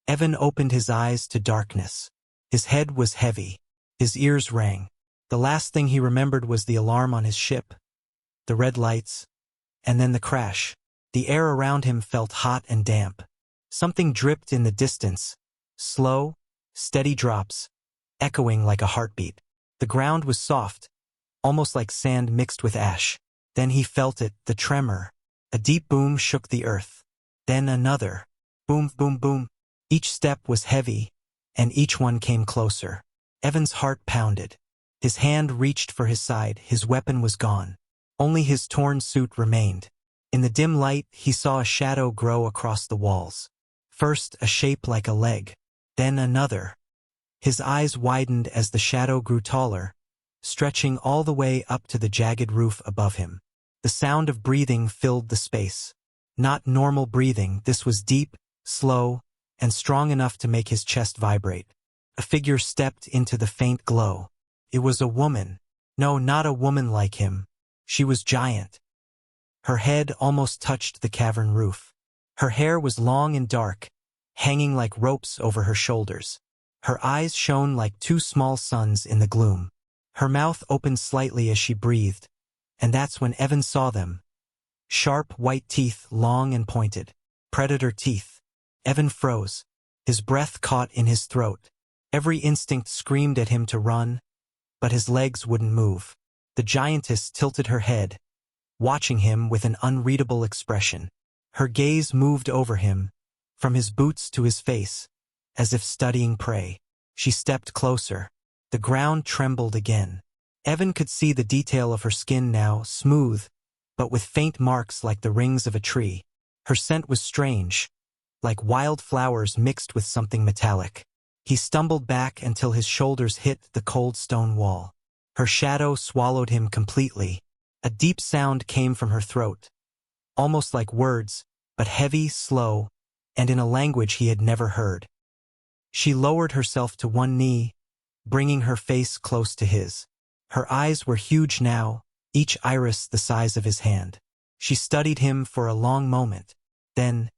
Evan opened his eyes to darkness. His head was heavy. His ears rang. The last thing he remembered was the alarm on his ship, the red lights, and then the crash. The air around him felt hot and damp. Something dripped in the distance, slow, steady drops, echoing like a heartbeat. The ground was soft, almost like sand mixed with ash. Then he felt it, the tremor. A deep boom shook the earth. Then another. Boom, boom, boom. Each step was heavy, and each one came closer. Evan's heart pounded. His hand reached for his side. His weapon was gone. Only his torn suit remained. In the dim light, he saw a shadow grow across the walls. First, a shape like a leg. Then another. His eyes widened as the shadow grew taller, stretching all the way up to the jagged roof above him. The sound of breathing filled the space. Not normal breathing, this was deep, slow, and strong enough to make his chest vibrate. A figure stepped into the faint glow. It was a woman. No, not a woman like him. She was giant. Her head almost touched the cavern roof. Her hair was long and dark, hanging like ropes over her shoulders. Her eyes shone like two small suns in the gloom. Her mouth opened slightly as she breathed, and that's when Evan saw them. Sharp, white teeth, long and pointed. Predator teeth. Evan froze. His breath caught in his throat. Every instinct screamed at him to run, but his legs wouldn't move. The giantess tilted her head, watching him with an unreadable expression. Her gaze moved over him, from his boots to his face, as if studying prey. She stepped closer. The ground trembled again. Evan could see the detail of her skin now, smooth, but with faint marks like the rings of a tree. Her scent was strange, like wild flowers mixed with something metallic. He stumbled back until his shoulders hit the cold stone wall. Her shadow swallowed him completely. A deep sound came from her throat, almost like words, but heavy, slow, and in a language he had never heard. She lowered herself to one knee, bringing her face close to his. Her eyes were huge now, each iris the size of his hand. She studied him for a long moment. Then,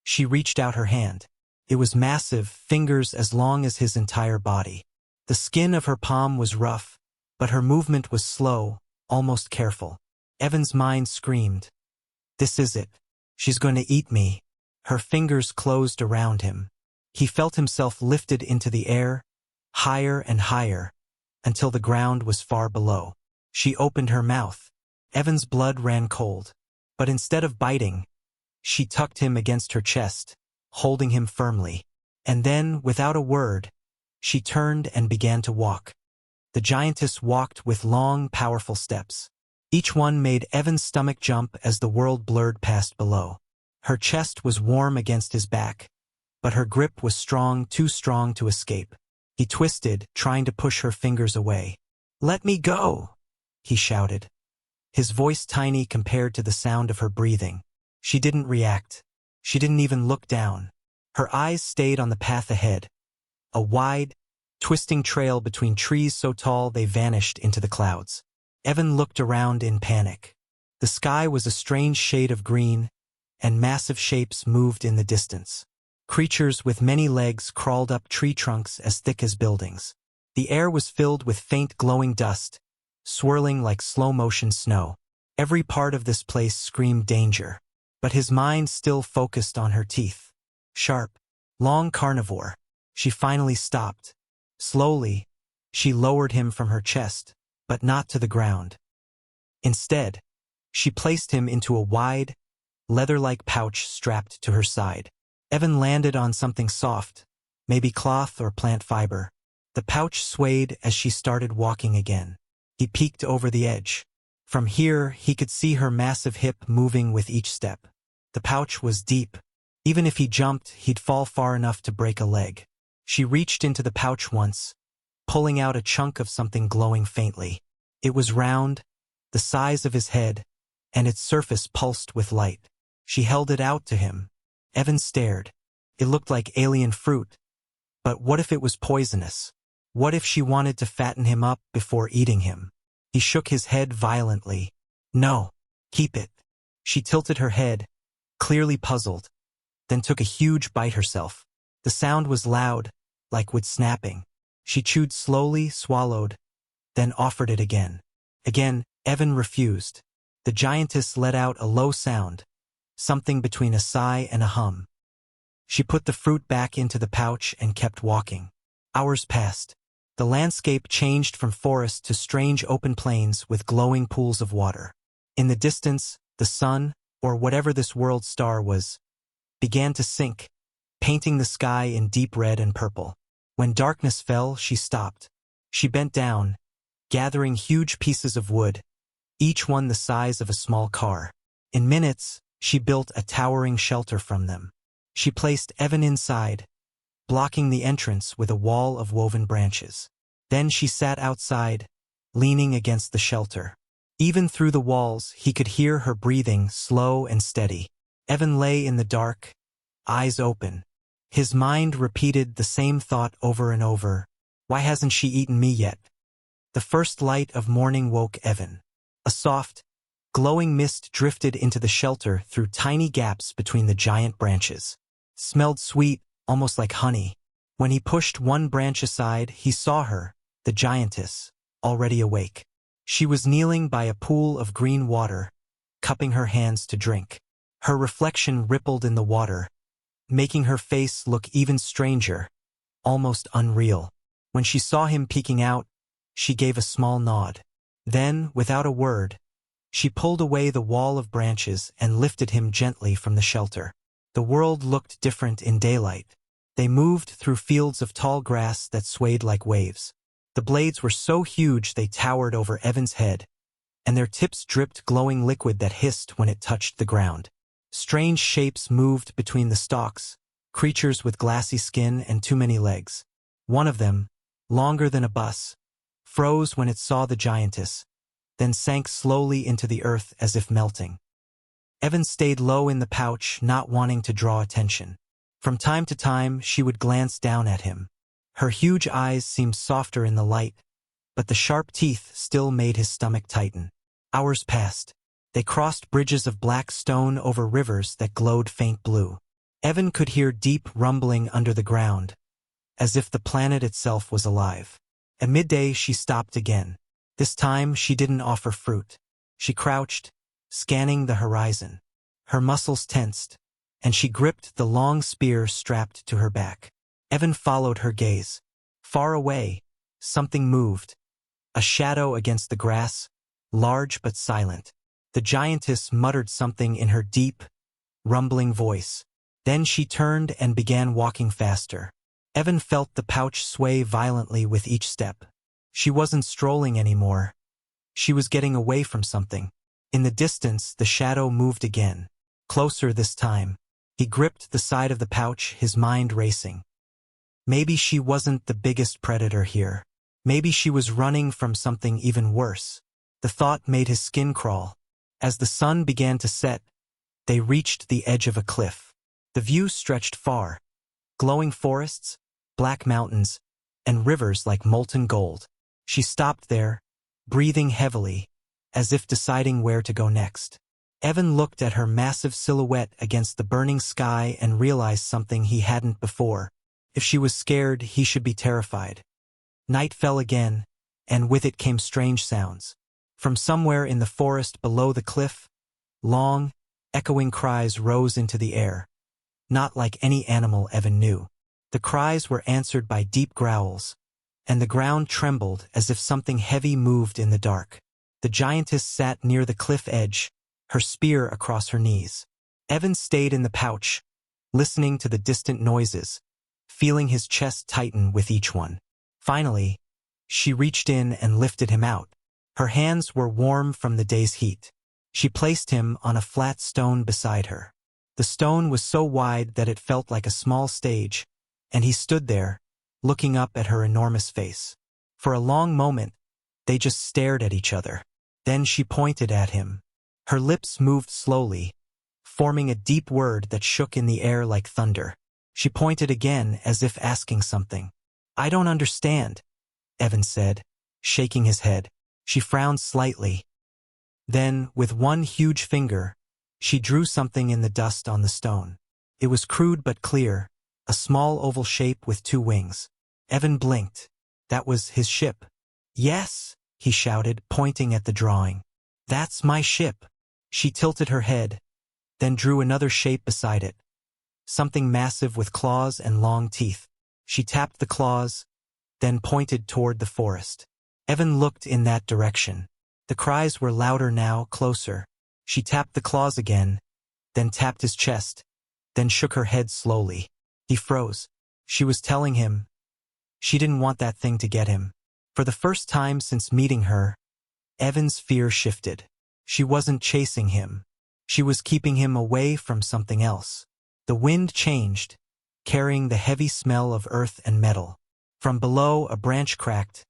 she reached out her hand. It was massive, fingers as long as his entire body. The skin of her palm was rough, but her movement was slow, almost careful. Evan's mind screamed, "This is it. She's going to eat me." Her fingers closed around him. He felt himself lifted into the air, higher and higher, until the ground was far below. She opened her mouth. Evan's blood ran cold. But instead of biting, she tucked him against her chest, holding him firmly. And then, without a word, she turned and began to walk. The giantess walked with long, powerful steps. Each one made Evan's stomach jump as the world blurred past below. Her chest was warm against his back, but her grip was strong, too strong to escape. He twisted, trying to push her fingers away. "Let me go!" he shouted. His voice tiny compared to the sound of her breathing. She didn't react. She didn't even look down. Her eyes stayed on the path ahead. A wide, twisting trail between trees so tall they vanished into the clouds. Evan looked around in panic. The sky was a strange shade of green, and massive shapes moved in the distance. Creatures with many legs crawled up tree trunks as thick as buildings. The air was filled with faint glowing dust, swirling like slow-motion snow. Every part of this place screamed danger, but his mind still focused on her teeth. Sharp, long carnivore. She finally stopped. Slowly, she lowered him from her chest, but not to the ground. Instead, she placed him into a wide, leather-like pouch strapped to her side. Evan landed on something soft, maybe cloth or plant fiber. The pouch swayed as she started walking again. He peeked over the edge. From here, he could see her massive hip moving with each step. The pouch was deep. Even if he jumped, he'd fall far enough to break a leg. She reached into the pouch once, pulling out a chunk of something glowing faintly. It was round, the size of his head, and its surface pulsed with light. She held it out to him. Evan stared. It looked like alien fruit. But what if it was poisonous? What if she wanted to fatten him up before eating him? He shook his head violently. "No, keep it." She tilted her head, clearly puzzled, then took a huge bite herself. The sound was loud, like wood snapping. She chewed slowly, swallowed, then offered it again. Again, Evan refused. The giantess let out a low sound, something between a sigh and a hum. She put the fruit back into the pouch and kept walking. Hours passed. The landscape changed from forest to strange open plains with glowing pools of water. In the distance, the sun, or whatever this world star was, began to sink, painting the sky in deep red and purple. When darkness fell, she stopped. She bent down, gathering huge pieces of wood, each one the size of a small car. In minutes, she built a towering shelter from them. She placed Evan inside, blocking the entrance with a wall of woven branches. Then she sat outside, leaning against the shelter. Even through the walls, he could hear her breathing, slow and steady. Evan lay in the dark, eyes open. His mind repeated the same thought over and over. Why hasn't she eaten me yet? The first light of morning woke Evan. A soft, glowing mist drifted into the shelter through tiny gaps between the giant branches. Smelled sweet, almost like honey. When he pushed one branch aside, he saw her, the giantess, already awake. She was kneeling by a pool of green water, cupping her hands to drink. Her reflection rippled in the water, making her face look even stranger, almost unreal. When she saw him peeking out, she gave a small nod. Then, without a word, she pulled away the wall of branches and lifted him gently from the shelter. The world looked different in daylight. They moved through fields of tall grass that swayed like waves. The blades were so huge they towered over Evan's head, and their tips dripped glowing liquid that hissed when it touched the ground. Strange shapes moved between the stalks, creatures with glassy skin and too many legs. One of them, longer than a bus, froze when it saw the giantess, then sank slowly into the earth as if melting. Evan stayed low in the pouch, not wanting to draw attention. From time to time, she would glance down at him. Her huge eyes seemed softer in the light, but the sharp teeth still made his stomach tighten. Hours passed. They crossed bridges of black stone over rivers that glowed faint blue. Evan could hear deep rumbling under the ground, as if the planet itself was alive. At midday, she stopped again. This time, she didn't offer fruit. She crouched, scanning the horizon. Her muscles tensed, and she gripped the long spear strapped to her back. Evan followed her gaze. Far away, something moved. A shadow against the grass, large but silent. The giantess muttered something in her deep, rumbling voice. Then she turned and began walking faster. Evan felt the pouch sway violently with each step. She wasn't strolling anymore. She was getting away from something. In the distance, the shadow moved again. Closer this time. He gripped the side of the pouch, his mind racing. Maybe she wasn't the biggest predator here. Maybe she was running from something even worse. The thought made his skin crawl. As the sun began to set, they reached the edge of a cliff. The view stretched far. Glowing forests, black mountains, and rivers like molten gold. She stopped there, breathing heavily, as if deciding where to go next. Evan looked at her massive silhouette against the burning sky and realized something he hadn't before. If she was scared, he should be terrified. Night fell again, and with it came strange sounds. From somewhere in the forest below the cliff, long, echoing cries rose into the air. Not like any animal Evan knew. The cries were answered by deep growls, and the ground trembled as if something heavy moved in the dark. The giantess sat near the cliff edge, her spear across her knees. Evan stayed in the pouch, listening to the distant noises, feeling his chest tighten with each one. Finally, she reached in and lifted him out. Her hands were warm from the day's heat. She placed him on a flat stone beside her. The stone was so wide that it felt like a small stage, and he stood there, looking up at her enormous face. For a long moment, they just stared at each other. Then she pointed at him. Her lips moved slowly, forming a deep word that shook in the air like thunder. She pointed again as if asking something. "I don't understand," Evan said, shaking his head. She frowned slightly. Then, with one huge finger, she drew something in the dust on the stone. It was crude but clear, a small oval shape with two wings. Evan blinked. That was his ship. Yes, he shouted, pointing at the drawing. That's my ship. She tilted her head, then drew another shape beside it. Something massive with claws and long teeth. She tapped the claws, then pointed toward the forest. Evan looked in that direction. The cries were louder now, closer. She tapped the claws again, then tapped his chest, then shook her head slowly. He froze. She was telling him she didn't want that thing to get him. For the first time since meeting her, Evan's fear shifted. She wasn't chasing him. She was keeping him away from something else. The wind changed, carrying the heavy smell of earth and metal. From below, a branch cracked.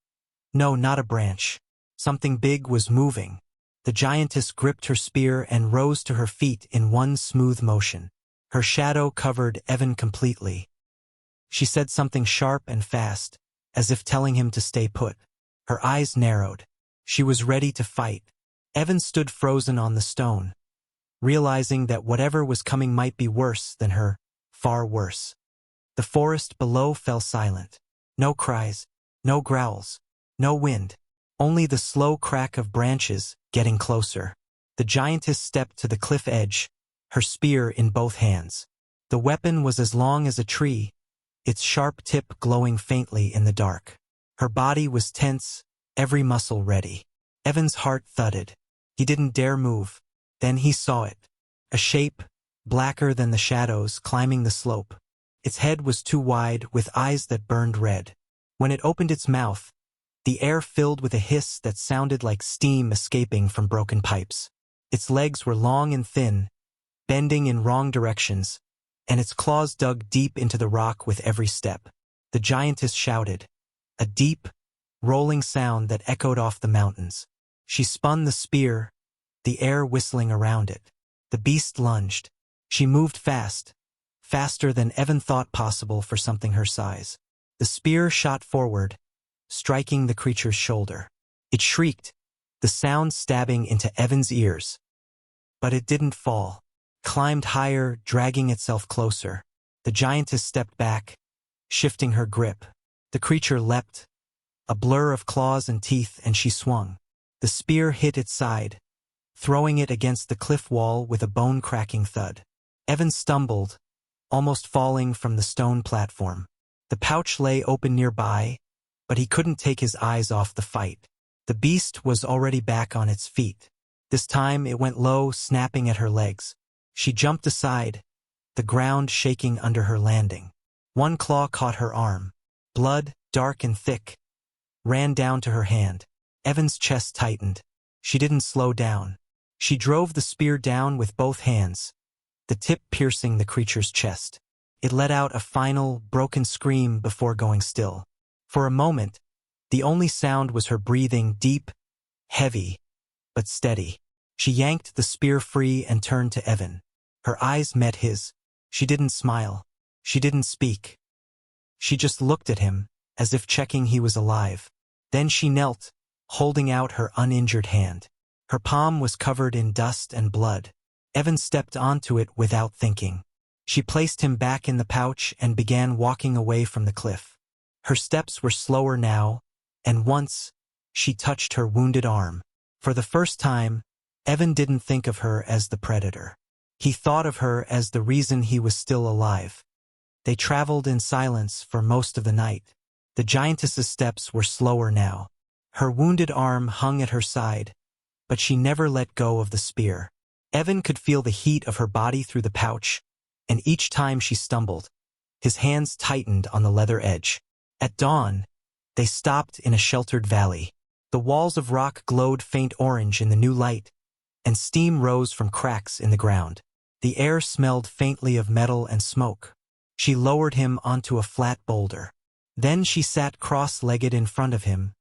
No, not a branch. Something big was moving. The giantess gripped her spear and rose to her feet in one smooth motion. Her shadow covered Evan completely. She said something sharp and fast, as if telling him to stay put. Her eyes narrowed. She was ready to fight. Evan stood frozen on the stone, realizing that whatever was coming might be worse than her, far worse. The forest below fell silent. No cries, no growls, no wind, only the slow crack of branches getting closer. The giantess stepped to the cliff edge, her spear in both hands. The weapon was as long as a tree, its sharp tip glowing faintly in the dark. Her body was tense, every muscle ready. Evan's heart thudded. He didn't dare move. Then he saw it. A shape, blacker than the shadows, climbing the slope. Its head was too wide, with eyes that burned red. When it opened its mouth, the air filled with a hiss that sounded like steam escaping from broken pipes. Its legs were long and thin, bending in wrong directions, and its claws dug deep into the rock with every step. The giantess shouted, a deep, rolling sound that echoed off the mountains. She spun the spear, the air whistling around it. The beast lunged. She moved fast, faster than Evan thought possible for something her size. The spear shot forward, striking the creature's shoulder. It shrieked, the sound stabbing into Evan's ears. But it didn't fall. Climbed higher, dragging itself closer. The giantess stepped back, shifting her grip. The creature leapt, a blur of claws and teeth, and she swung. The spear hit its side, throwing it against the cliff wall with a bone-cracking thud. Evan stumbled, almost falling from the stone platform. The pouch lay open nearby, but he couldn't take his eyes off the fight. The beast was already back on its feet. This time it went low, snapping at her legs. She jumped aside, the ground shaking under her landing. One claw caught her arm. Blood, dark and thick, ran down to her hand. Evan's chest tightened. She didn't slow down. She drove the spear down with both hands, the tip piercing the creature's chest. It let out a final, broken scream before going still. For a moment, the only sound was her breathing, deep, heavy, but steady. She yanked the spear free and turned to Evan. Her eyes met his. She didn't smile. She didn't speak. She just looked at him, as if checking he was alive. Then she knelt, holding out her uninjured hand. Her palm was covered in dust and blood. Evan stepped onto it without thinking. She placed him back in the pouch and began walking away from the cliff. Her steps were slower now, and once, she touched her wounded arm. For the first time, Evan didn't think of her as the predator. He thought of her as the reason he was still alive. They traveled in silence for most of the night. The giantess's steps were slower now. Her wounded arm hung at her side, but she never let go of the spear. Evan could feel the heat of her body through the pouch, and each time she stumbled, his hands tightened on the leather edge. At dawn, they stopped in a sheltered valley. The walls of rock glowed faint orange in the new light, and steam rose from cracks in the ground. The air smelled faintly of metal and smoke. She lowered him onto a flat boulder. Then she sat cross-legged in front of him,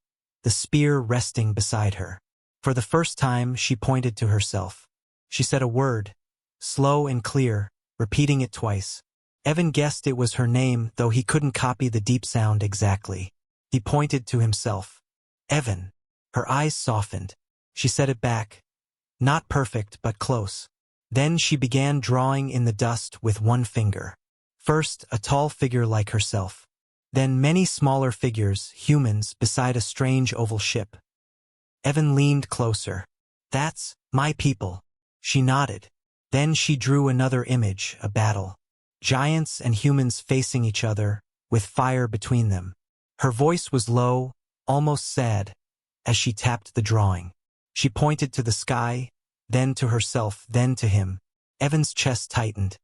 the spear resting beside her. For the first time, she pointed to herself. She said a word, slow and clear, repeating it twice. Evan guessed it was her name, though he couldn't copy the deep sound exactly. He pointed to himself. Evan. Her eyes softened. She said it back. Not perfect, but close. Then she began drawing in the dust with one finger. First, a tall figure like herself. Then many smaller figures, humans, beside a strange oval ship. Evan leaned closer. "That's my people." She nodded. Then she drew another image, a battle. Giants and humans facing each other, with fire between them. Her voice was low, almost sad, as she tapped the drawing. She pointed to the sky, then to herself, then to him. Evan's chest tightened.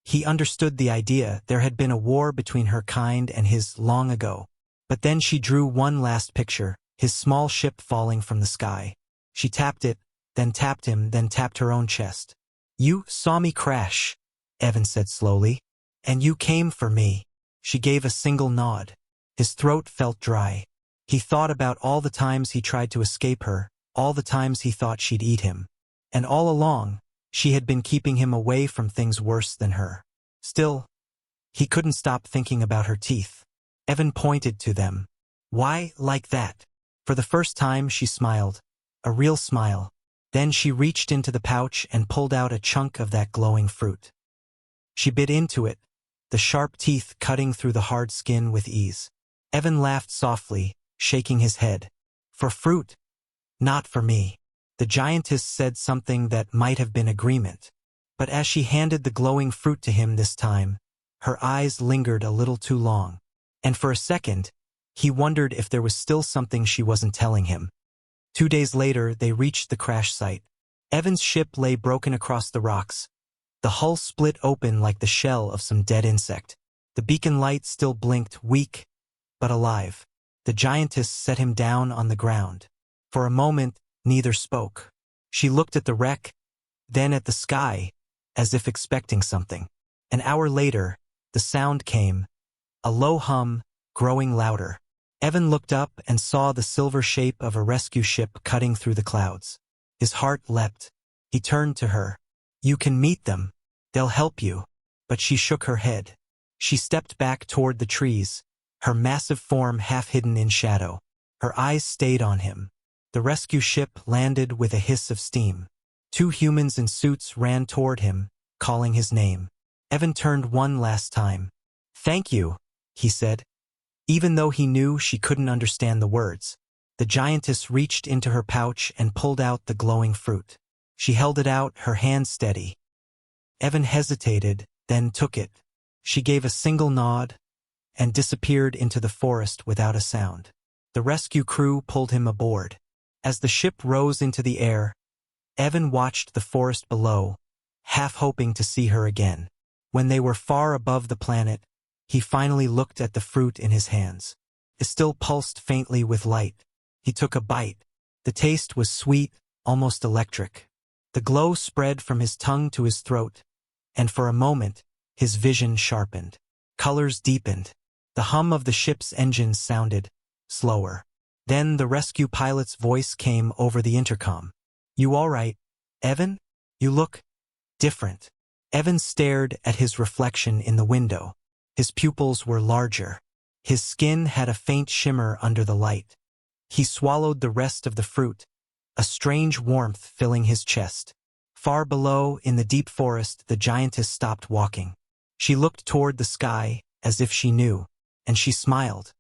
He understood the idea. There had been a war between her kind and his long ago. But then she drew one last picture, his small ship falling from the sky. She tapped it, then tapped him, then tapped her own chest. "You saw me crash," Evan said slowly. "And you came for me." She gave a single nod. His throat felt dry. He thought about all the times he tried to escape her, all the times he thought she'd eat him. And all along, she had been keeping him away from things worse than her. Still, he couldn't stop thinking about her teeth. Evan pointed to them. "Why like that?" For the first time she smiled. A real smile. Then she reached into the pouch and pulled out a chunk of that glowing fruit. She bit into it, the sharp teeth cutting through the hard skin with ease. Evan laughed softly, shaking his head. "For fruit? Not for me." The giantess said something that might have been agreement. But as she handed the glowing fruit to him this time, her eyes lingered a little too long. And for a second, he wondered if there was still something she wasn't telling him. 2 days later, they reached the crash site. Evan's ship lay broken across the rocks. The hull split open like the shell of some dead insect. The beacon light still blinked, weak, but alive. The giantess set him down on the ground. For a moment, neither spoke. She looked at the wreck, then at the sky, as if expecting something. An hour later, the sound came, a low hum, growing louder. Evan looked up and saw the silver shape of a rescue ship cutting through the clouds. His heart leapt. He turned to her. "You can meet them. They'll help you." But she shook her head. She stepped back toward the trees, her massive form half hidden in shadow. Her eyes stayed on him. The rescue ship landed with a hiss of steam. 2 humans in suits ran toward him, calling his name. Evan turned one last time. "Thank you," he said. Even though he knew she couldn't understand the words, the giantess reached into her pouch and pulled out the glowing fruit. She held it out, her hand steady. Evan hesitated, then took it. She gave a single nod and disappeared into the forest without a sound. The rescue crew pulled him aboard. As the ship rose into the air, Evan watched the forest below, half hoping to see her again. When they were far above the planet, he finally looked at the fruit in his hands. It still pulsed faintly with light. He took a bite. The taste was sweet, almost electric. The glow spread from his tongue to his throat, and for a moment, his vision sharpened. Colors deepened. The hum of the ship's engines sounded slower. Then the rescue pilot's voice came over the intercom. "You all right, Evan? You look different." Evan stared at his reflection in the window. His pupils were larger. His skin had a faint shimmer under the light. He swallowed the rest of the fruit, a strange warmth filling his chest. Far below, in the deep forest, the giantess stopped walking. She looked toward the sky, as if she knew, and she smiled.